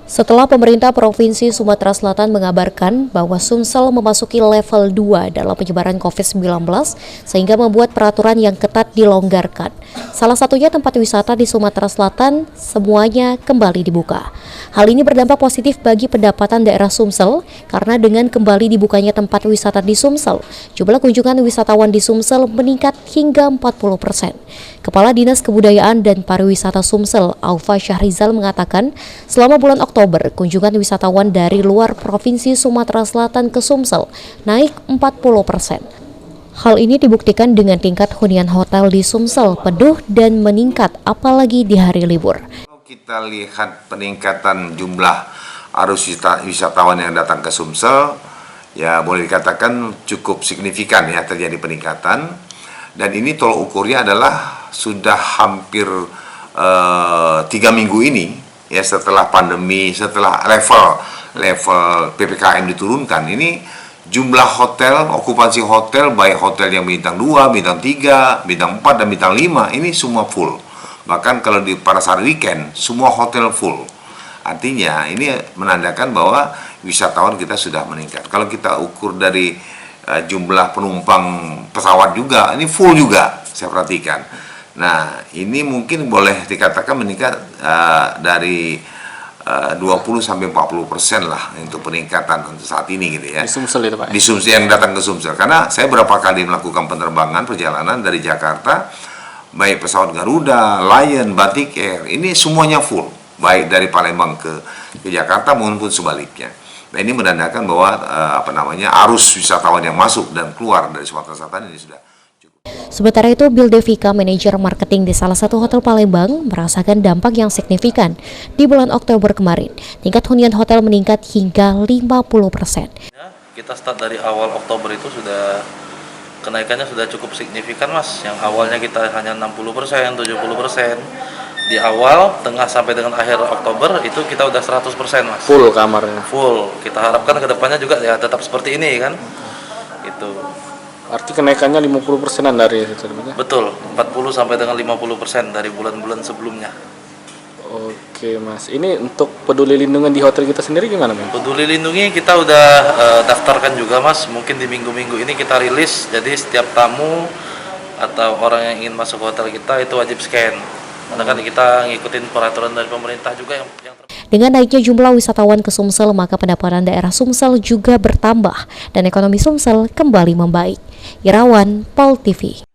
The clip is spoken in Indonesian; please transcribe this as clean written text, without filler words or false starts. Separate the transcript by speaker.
Speaker 1: Setelah pemerintah Provinsi Sumatera Selatan mengabarkan bahwa Sumsel memasuki level 2 dalam penyebaran COVID-19 sehingga membuat peraturan yang ketat dilonggarkan. Salah satunya tempat wisata di Sumatera Selatan semuanya kembali dibuka. Hal ini berdampak positif bagi pendapatan daerah Sumsel karena dengan kembali dibukanya tempat wisata di Sumsel, jumlah kunjungan wisatawan di Sumsel meningkat hingga 40%. Kepala Dinas Kebudayaan dan Pariwisata Sumsel, Aufa Syahrizal mengatakan, selama bulan Oktober, kunjungan wisatawan dari luar Provinsi Sumatera Selatan ke Sumsel naik 40%. Hal ini dibuktikan dengan tingkat hunian hotel di Sumsel penuh dan meningkat apalagi di hari libur.
Speaker 2: Kita lihat peningkatan jumlah arus wisatawan yang datang ke Sumsel, ya boleh dikatakan cukup signifikan ya terjadi peningkatan. Dan ini tolok ukurnya adalah sudah hampir 3 minggu ini ya setelah pandemi, setelah level PPKM diturunkan, ini jumlah hotel, okupansi hotel, baik hotel yang bintang 2, bintang 3, bintang 4, dan bintang 5, ini semua full. Bahkan kalau pada saat weekend, semua hotel full. Artinya ini menandakan bahwa wisatawan kita sudah meningkat. Kalau kita ukur dari jumlah penumpang pesawat juga, ini full juga, saya perhatikan. Nah, ini mungkin boleh dikatakan meningkat dari 20-40% lah untuk peningkatan untuk saat ini gitu ya.
Speaker 3: Di Sumsel itu Pak?
Speaker 2: Di Sumsel, yang datang ke Sumsel. Karena saya berapa kali melakukan penerbangan, perjalanan dari Jakarta, baik pesawat Garuda, Lion, Batik Air, ini semuanya full. Baik dari Palembang ke Jakarta maupun sebaliknya. Nah, ini menandakan bahwa arus wisatawan yang masuk dan keluar dari Sumatera Selatan ini sudah cukup.
Speaker 1: Sementara itu, Bill Devika, manajer marketing di salah satu hotel Palembang, merasakan dampak yang signifikan. Di bulan Oktober kemarin, tingkat hunian hotel meningkat hingga 50%.
Speaker 4: Ya, kita start dari awal Oktober itu sudah kenaikannya sudah cukup signifikan, Mas. Yang awalnya kita hanya 60%, 70%. Di awal, tengah sampai dengan akhir Oktober itu kita udah 100%, Mas.
Speaker 3: Full kamarnya.
Speaker 4: Full. Kita harapkan ke depannya juga ya tetap seperti ini kan. Itu.
Speaker 3: Arti kenaikannya 50%-an dari itu.
Speaker 4: Betul, 40 sampai dengan 50% dari bulan-bulan sebelumnya.
Speaker 3: Oke, Mas. Ini untuk peduli lindungan di hotel kita sendiri gimana, Mas?
Speaker 4: Peduli lindungi kita udah daftarkan juga, Mas. Mungkin di minggu-minggu ini kita rilis. Jadi setiap tamu atau orang yang ingin masuk hotel kita itu wajib scan. Karena kan kita ngikutin peraturan dari pemerintah juga yang
Speaker 1: Dengan naiknya jumlah wisatawan ke Sumsel, maka pendapatan daerah Sumsel juga bertambah dan ekonomi Sumsel kembali membaik. Irawan, Pol TV.